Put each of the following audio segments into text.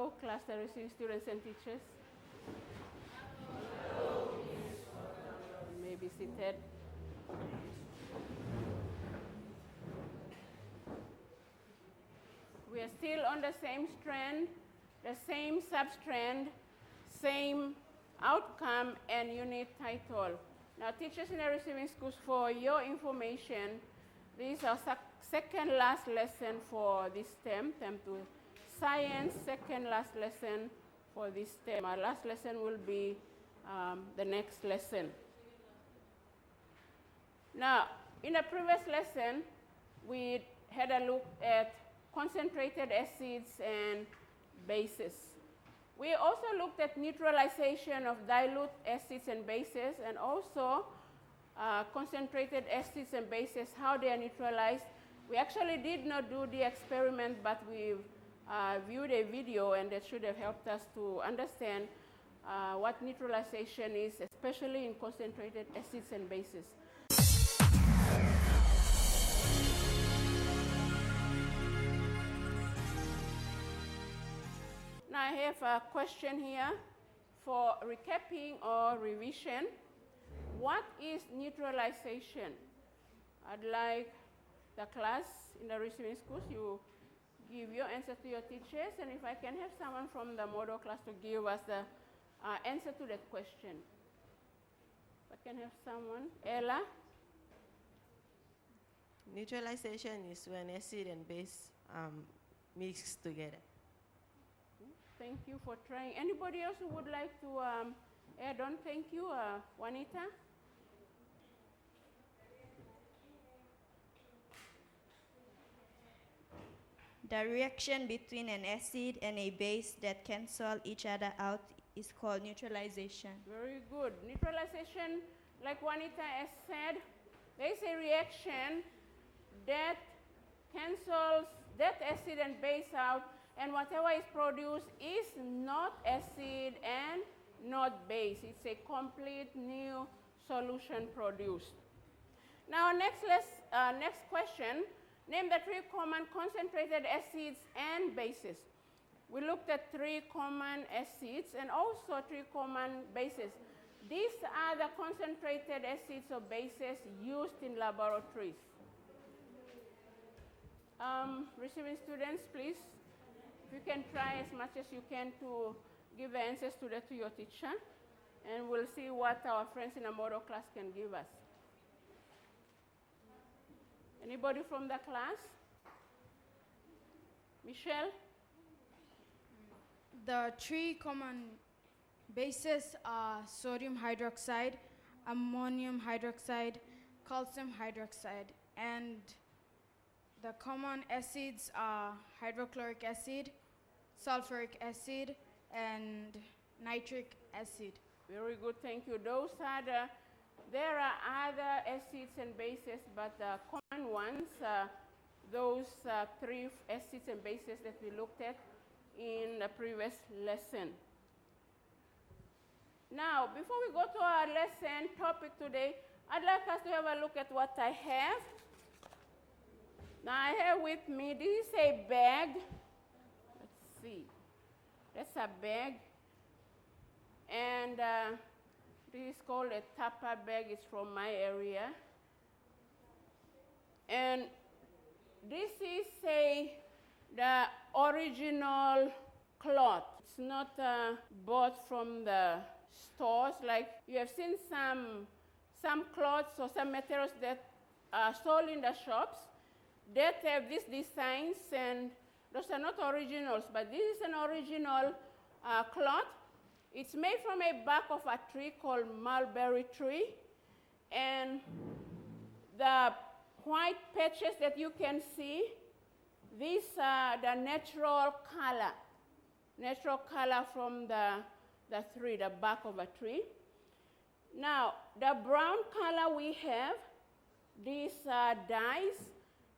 Hello, class that receives students and teachers. You may be seated. We are still on the same strand, the same substrand, same outcome and unit title. Now, teachers in the receiving schools, for your information, this is our second last lesson for this term, term 2 science, second last lesson for this term. Our last lesson will be the next lesson. Now, in the previous lesson, we had a look at concentrated acids and bases. We also looked at neutralization of dilute acids and bases, and also concentrated acids and bases, how they are neutralized. We actually did not do the experiment, but we viewed a video, and that should have helped us to understand what neutralization is, especially in concentrated acids and bases. Now I have a question here for recapping or revision. What is neutralization? I'd like the class in the receiving schools, you give your answer to your teachers, and if I can have someone from the model class to give us the answer to that question. If I can have someone. Ella? Neutralization is when acid and base mix together. Thank you for trying. Anybody else who would like to add on? Thank you. Juanita? The reaction between an acid and a base that cancel each other out is called neutralization. Very good. Neutralization, like Juanita has said, there is a reaction that cancels that acid and base out, and whatever is produced is not acid and not base. It's a complete new solution produced. Now, next question, name the 3 common concentrated acids and bases. We looked at 3 common acids and also 3 common bases. These are the concentrated acids or bases used in laboratories. Receiving students, please. You can try as much as you can to give the answers to your teacher, and we'll see what our friends in the model class can give us. Anybody from the class? Michelle? The 3 common bases are sodium hydroxide, ammonium hydroxide, calcium hydroxide, and the common acids are hydrochloric acid, sulfuric acid, and nitric acid. Very good, thank you. Those are there are other acids and bases, but the common ones, those 3 acids and bases that we looked at in the previous lesson. Now, before we go to our lesson topic today, I'd like us to have a look at what I have. Now, I have with me, this is a bag. Let's see. That's a bag. And this is called a Tupper bag. It's from my area. And this is the original cloth. It's not bought from the stores. Like you have seen some cloths or some materials that are sold in the shops that have these designs, and those are not originals, but this is an original cloth. It's made from a bark of a tree called mulberry tree, and the white patches that you can see, these are the natural color from the tree, the bark of a tree. Now, the brown color we have, these are dyes,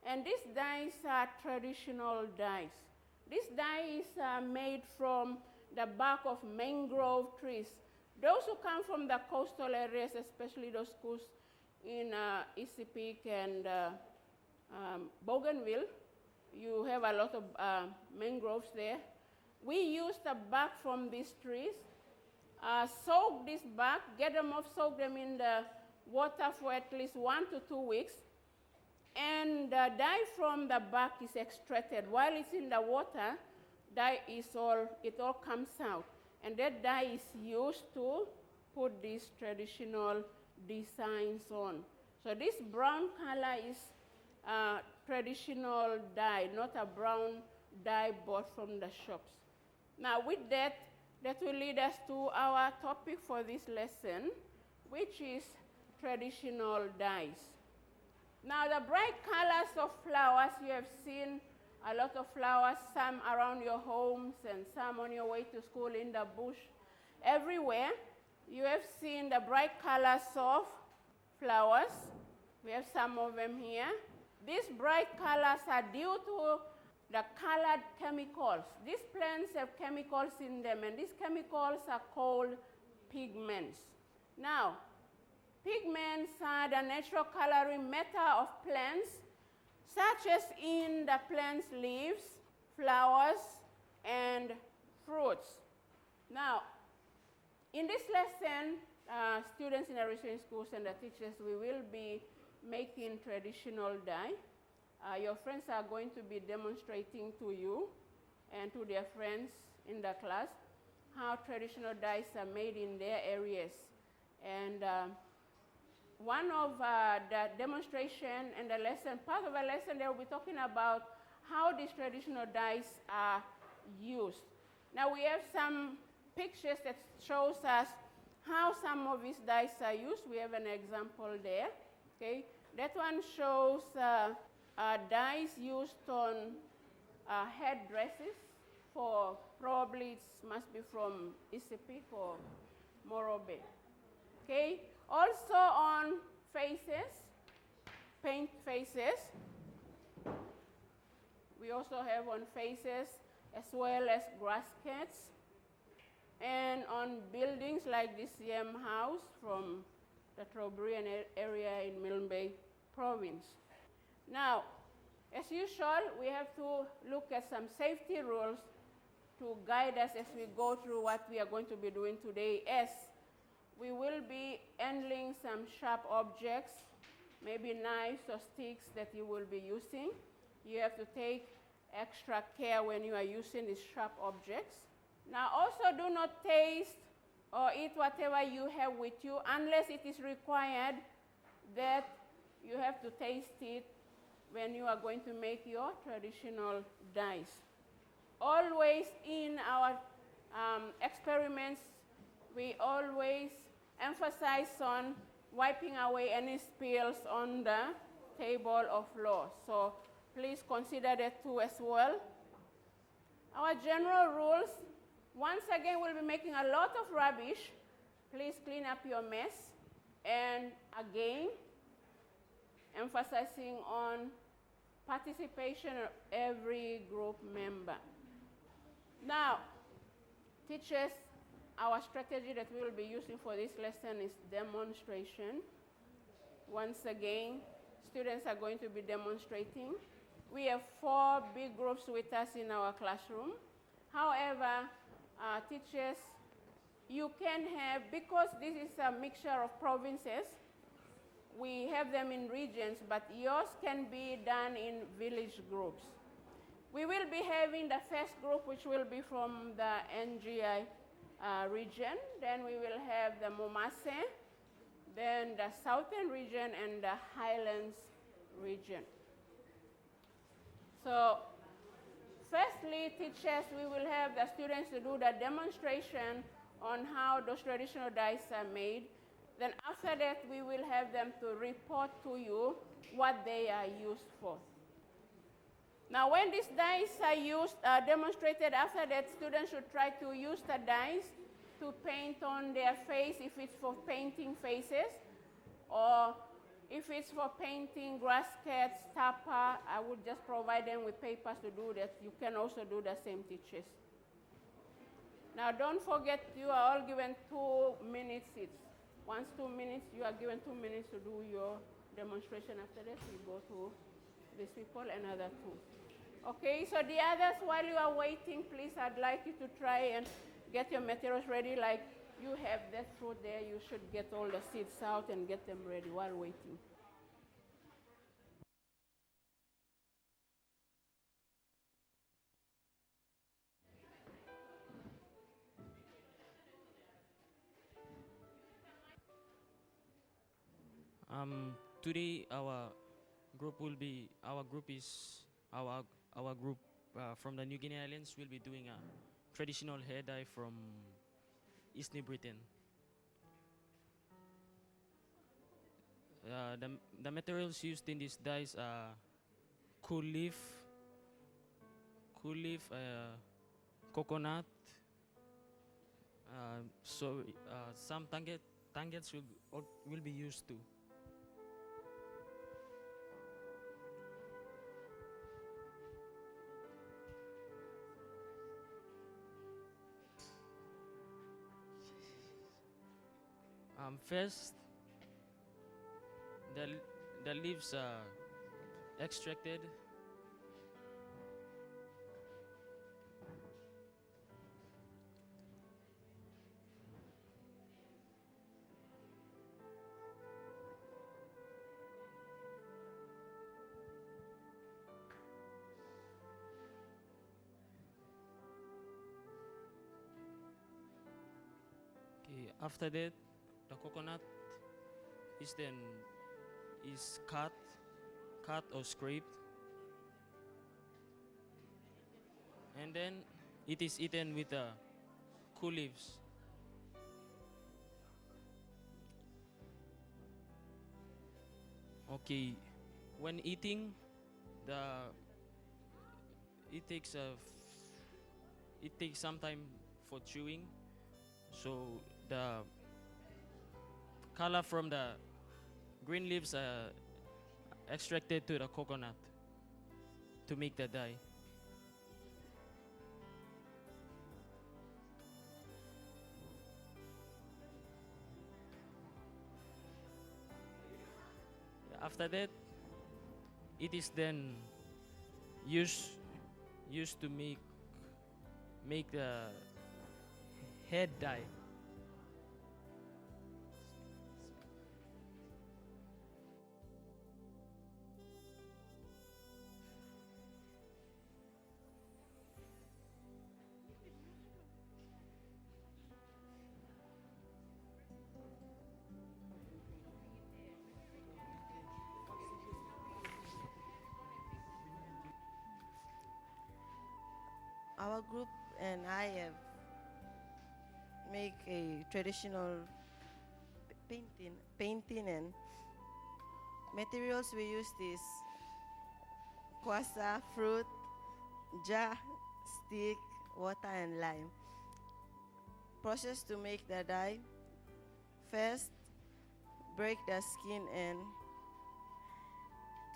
and these dyes are traditional dyes. This dye is made from the bark of mangrove trees. Those who come from the coastal areas, especially those schools in Isipik and Bougainville, you have a lot of mangroves there. we use the bark from these trees, soak this bark, get them off, soak them in the water for at least 1 to 2 weeks, and the dye from the bark is extracted. While it's in the water, it all comes out. And that dye is used to put these traditional designs on. So this brown color is traditional dye, not a brown dye bought from the shops. Now with that will lead us to our topic for this lesson, which is traditional dyes. Now the bright colors of flowers, you have seen a lot of flowers, some around your homes and some on your way to school in the bush. Everywhere, you have seen the bright colors of flowers. We have some of them here. These bright colors are due to the colored chemicals. These plants have chemicals in them, and these chemicals are called pigments. Now, pigments are the natural coloring matter of plants, such as in the plant's leaves, flowers, and fruits. Now, in this lesson, students in the research schools and the teachers, we will be making traditional dye. Your friends are going to be demonstrating to you and to their friends in the class how traditional dyes are made in their areas. And one of the demonstration and the lesson, part of the lesson, they will be talking about how these traditional dyes are used. Now we have some pictures that shows us how some of these dyes are used. We have an example there. Okay, that one shows dyes used on headdresses for probably it must be from Isipik or Morobe. Okay, also on faces, paint faces. We also have on faces as well as grasscats, and on buildings like this Yam house from the Trobriand area in Milne Bay province. Now, as usual, we have to look at some safety rules to guide us as we go through what we are going to be doing today, as we will be handling some sharp objects, maybe knives or sticks that you will be using. You have to take extra care when you are using these sharp objects. Now also do not taste or eat whatever you have with you unless it is required that you have to taste it when you are going to make your traditional dyes. Always in our experiments, we always emphasize on wiping away any spills on the table or floor. So please consider that too as well. Our general rules, once again, we'll be making a lot of rubbish. Please clean up your mess. And again, emphasizing on participation of every group member. Now, teachers, our strategy that we will be using for this lesson is demonstration. Once again, students are going to be demonstrating. We have 4 big groups with us in our classroom. However, teachers, you can have, because this is a mixture of provinces, we have them in regions, but yours can be done in village groups. We will be having the first group, which will be from the NGI region. Then we will have the Momase, then the Southern region, and the Highlands region. So, firstly, teachers, we will have the students to do the demonstration on how those traditional dyes are made. Then after that, we will have them to report to you what they are used for. Now, when these dyes are used, demonstrated, after that, students should try to use the dyes to paint on their face if it's for painting faces, or if it's for painting grass cats, tapa, I would just provide them with papers to do that. You can also do the same, teachers. Now, don't forget, you are all given 2 minutes each. Once 2 minutes, you are given 2 minutes to do your demonstration. After that, we go to these people, another 2. Okay, so the others, while you are waiting, please, I'd like you to try and get your materials ready. Like you have that fruit there, you should get all the seeds out and get them ready while waiting. Today our group is our group from the New Guinea Islands will be doing a traditional hair dye from East New Britain. The materials used in these dyes are cool leaf, coconut, some tangets will be used too. First, the leaves are extracted. Okay, after that, the coconut is cut or scraped, and then it is eaten with the cool leaves. Okay, when eating, the it takes some time for chewing, so the color from the green leaves are extracted to the coconut to make the dye. After that, it is then used to make the head dye. Our group and I have make a traditional painting and materials we use is kwasa, fruit, jar, stick, water and lime. Process to make the dye. First, break the skin and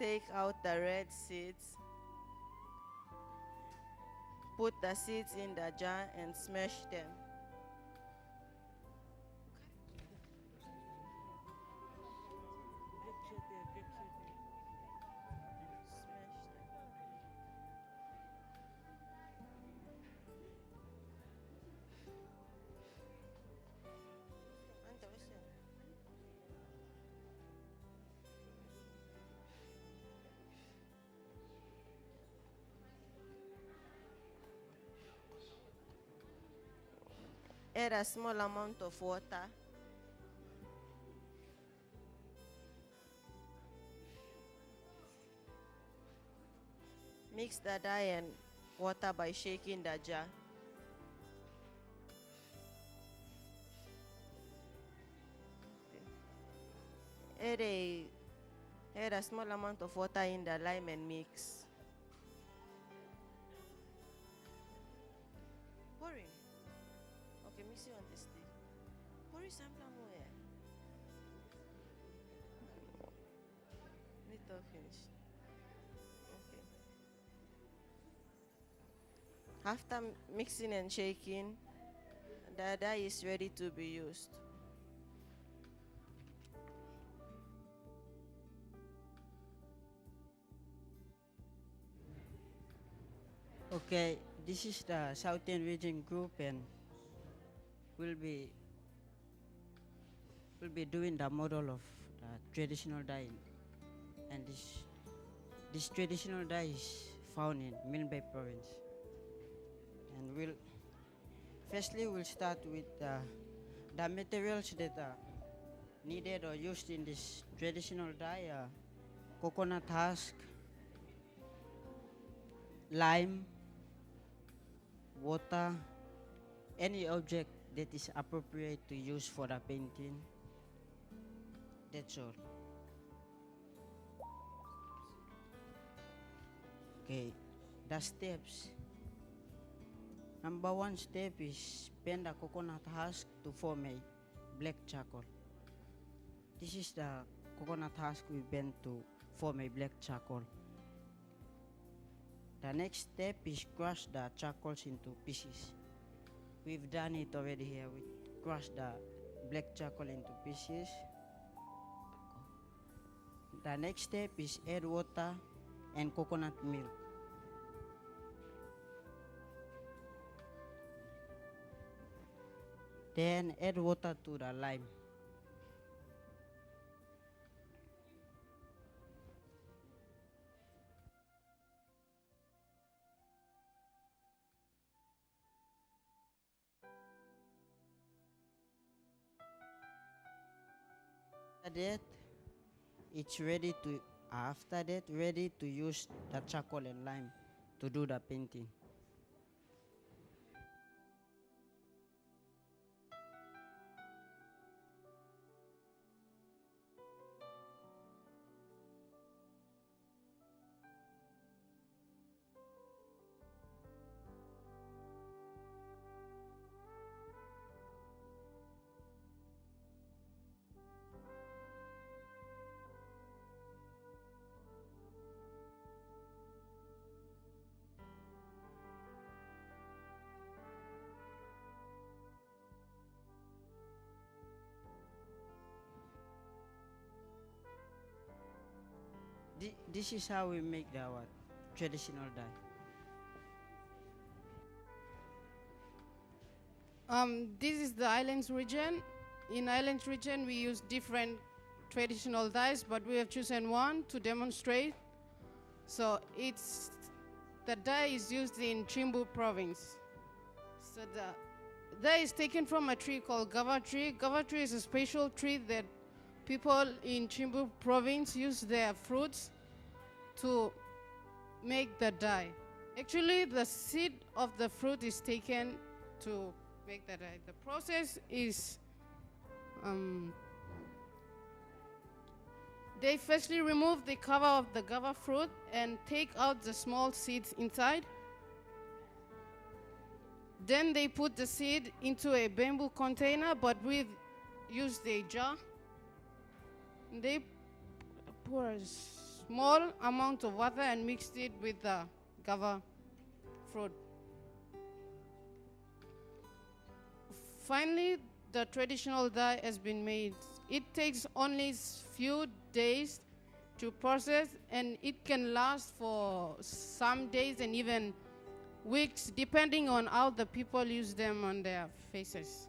take out the red seeds. Put the seeds in the jar and smash them. Add a small amount of water. Mix the dye and water by shaking the jar. Add a small amount of water in the lime and mix. Pouring. Okay, mix it on the stick. Pour it sample more. Little finish. Okay. After mixing and shaking, the dye is ready to be used. Okay, this is the Southern Region group, and we'll be doing the model of the traditional dye, and this traditional dye is found in Milne province. And we'll start with the materials that are needed or used in this traditional dye: coconut husk, lime, water, any object that is appropriate to use for the painting. That's all. Okay, the steps. Number one step is bend the coconut husk to form a black charcoal. This is the coconut husk we bend to form a black charcoal. The next step is crush the charcoals into pieces. We've done it already here. We crush the black charcoal into pieces. The next step is add water and coconut milk. Then add water to the lime. After that, ready to use the charcoal and lime to do the painting. This is how we make our traditional dye. This is the islands region. In islands region, we use different traditional dyes, but we have chosen one to demonstrate. So the dye is used in Chimbu province. So the dye is taken from a tree called gava tree. Gava tree is a special tree that people in Chimbu province use their fruits to make the dye. Actually, the seed of the fruit is taken to make the dye. The process is they firstly remove the cover of the guava fruit and take out the small seeds inside. Then they put the seed into a bamboo container, but we used a jar. They pour a small amount of water and mixed it with the guava fruit. Finally, the traditional dye has been made. It takes only few days to process, and it can last for some days and even weeks, depending on how the people use them on their faces.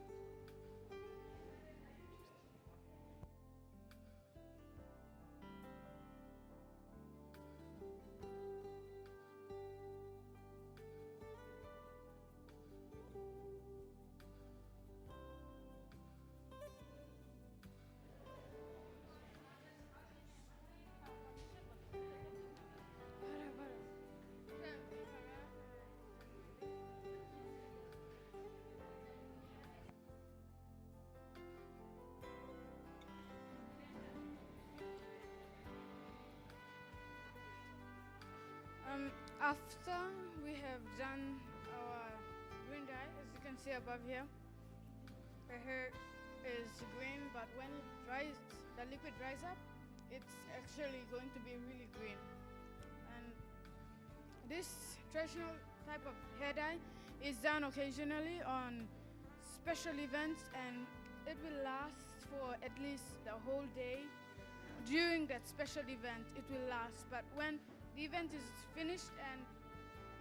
After we have done our green dye, as you can see above here, the hair is green, but when it dries, the liquid dries up, it's actually going to be really green. And this traditional type of hair dye is done occasionally on special events, and it will last for at least the whole day. During that special event, it will last, but when the event is finished and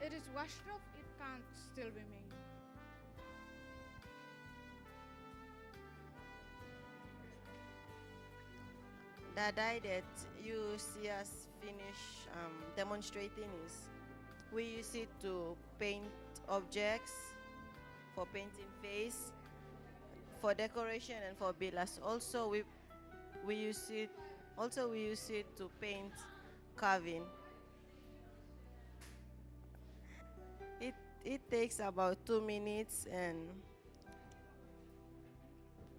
it is washed off, can't still remain. The dye that you see us finish demonstrating is we use it to paint objects, for painting face, for decoration and for billas. Also we use it to paint carving. It takes about 2 minutes and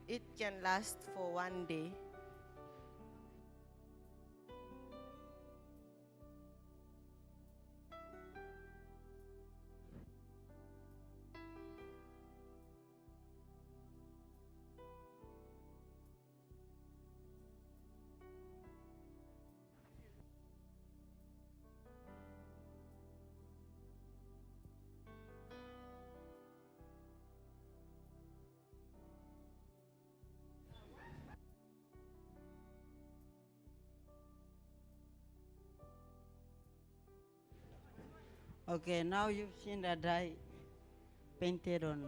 it can last for 1 day. Okay, now you've seen the dye painted on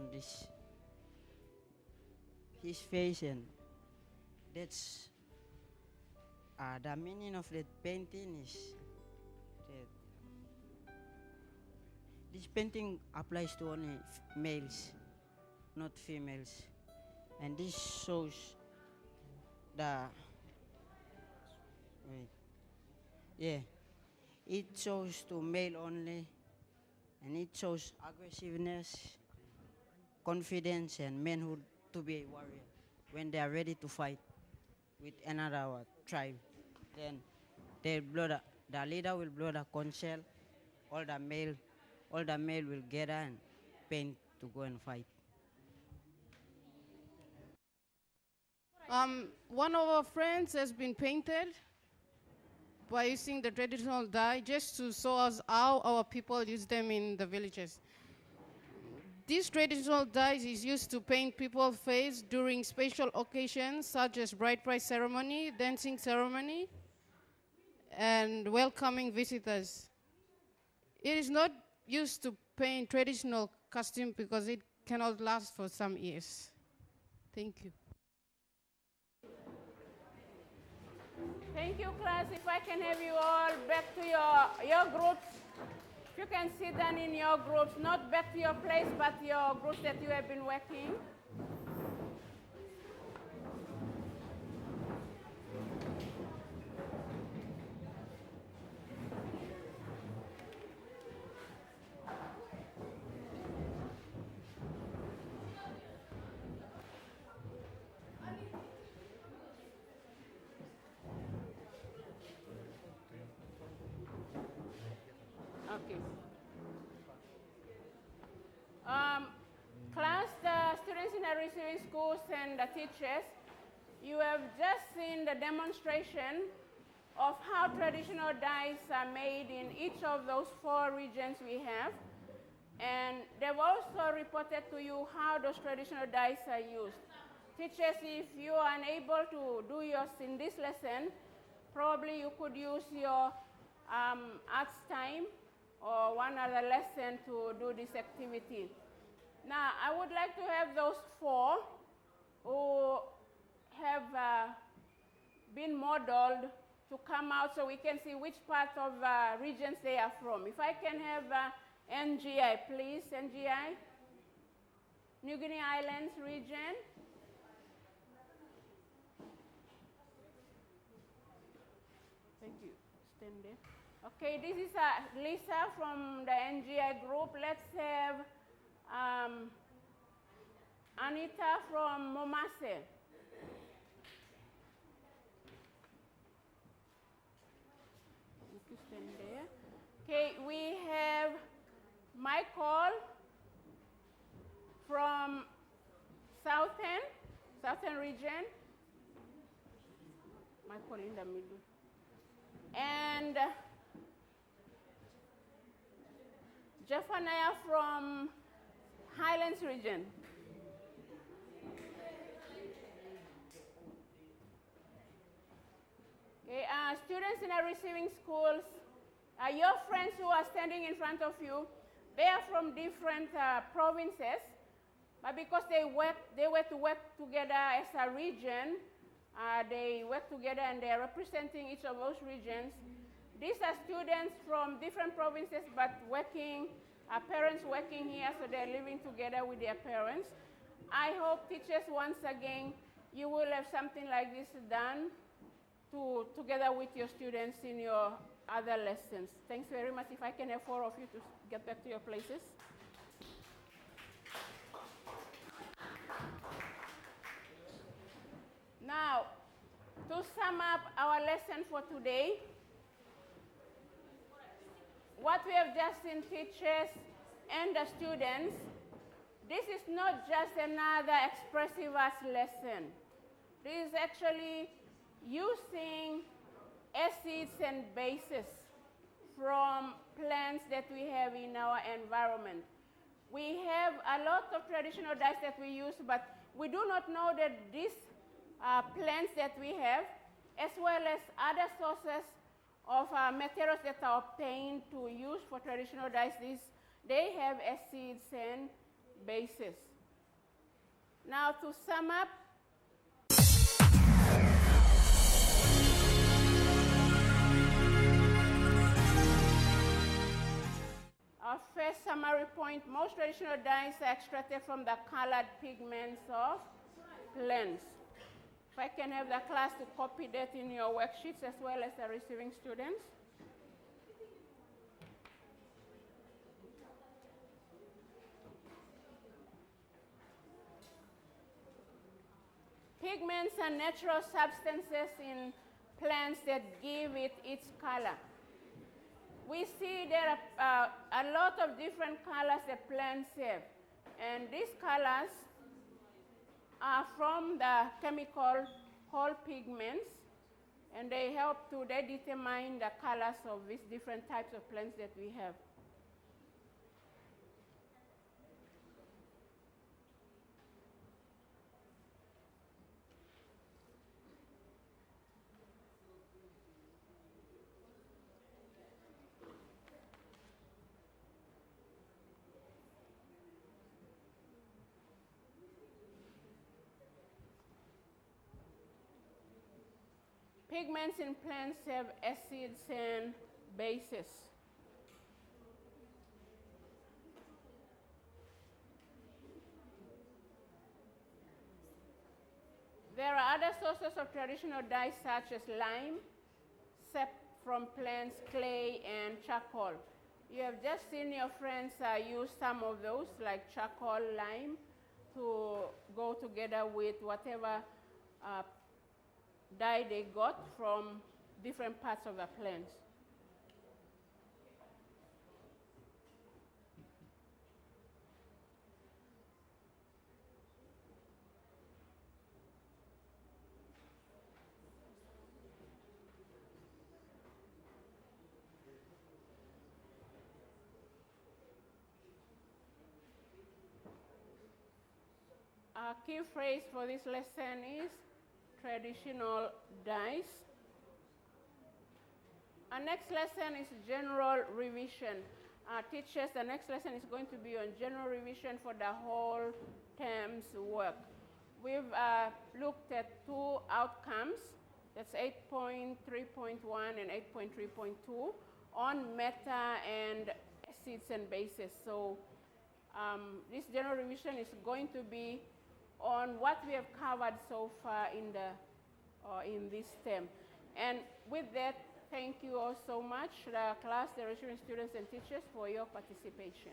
his face, and that's the meaning of that painting is that this painting applies to only males, not females, and this shows the wait, yeah, it shows to male only, and it shows aggressiveness, confidence, and manhood to be a warrior when they are ready to fight with another tribe. Then the leader will blow the conch shell, all the male will gather and paint to go and fight. One of our friends has been painted by using the traditional dye just to show us how our people use them in the villages. This traditional dye is used to paint people's face during special occasions such as bride price ceremony, dancing ceremony, and welcoming visitors. It is not used to paint traditional costume because it cannot last for some years. Thank you. Thank you, class. If I can have you all back to your groups. If you can sit down in your groups, not back to your place, but your groups that you have been working. Okay. Class, the students in the receiving schools and the teachers, you have just seen the demonstration of how traditional dyes are made in each of those 4 regions we have. And they've also reported to you how those traditional dyes are used. Teachers, if you are unable to do yours in this lesson, probably you could use your arts time or one other lesson to do this activity. Now, I would like to have those 4 who have been modeled to come out so we can see which part of regions they are from. If I can have NGI, please, NGI. New Guinea Islands region. Thank you. Stand there. Okay, this is Lisa from the NGI group. Let's have Anita from Momase. You stand there. Okay, we have Michael from Southern region. Michael in the middle. And Jeffaniah from Highlands region. Okay, students in the receiving schools, your friends who are standing in front of you, They are from different provinces, but because they were to work together as a region, they work together and they are representing each of those regions. These are students from different provinces, but parents working here, so they're living together with their parents. I hope teachers, once again, you will have something like this done together with your students in your other lessons. Thanks very much. If I can have 4 of you to get back to your places. Now, to sum up our lesson for today, what we have just seen, teachers and the students, this is not just another expressive arts lesson. This is actually using acids and bases from plants that we have in our environment. We have a lot of traditional dyes that we use, but we do not know that these plants that we have, as well as other sources of materials that are obtained to use for traditional dyes, they have acids and bases. Now, to sum up, our first summary point, most traditional dyes are extracted from the colored pigments of plants. If I can have the class to copy that in your worksheets as well as the receiving students. Pigments are natural substances in plants that give it its color. We see there are a lot of different colors that plants have, and these colors are from the chemical called pigments, and they determine the colors of these different types of plants that we have. Pigments in plants have acids and bases. There are other sources of traditional dyes such as lime, sap from plants, clay, and charcoal. You have just seen your friends use some of those, like charcoal, lime, to go together with whatever dye they got from different parts of the plants. Our key phrase for this lesson is traditional dyes. Our next lesson is general revision. Teachers, the next lesson is going to be on general revision for the whole term's work. We've looked at 2 outcomes, that's 8.3.1 and 8.3.2, on meta and acids and bases. So this general revision is going to be on what we have covered so far in this term. And with that, thank you all so much, the class, the receiving students and teachers, for your participation.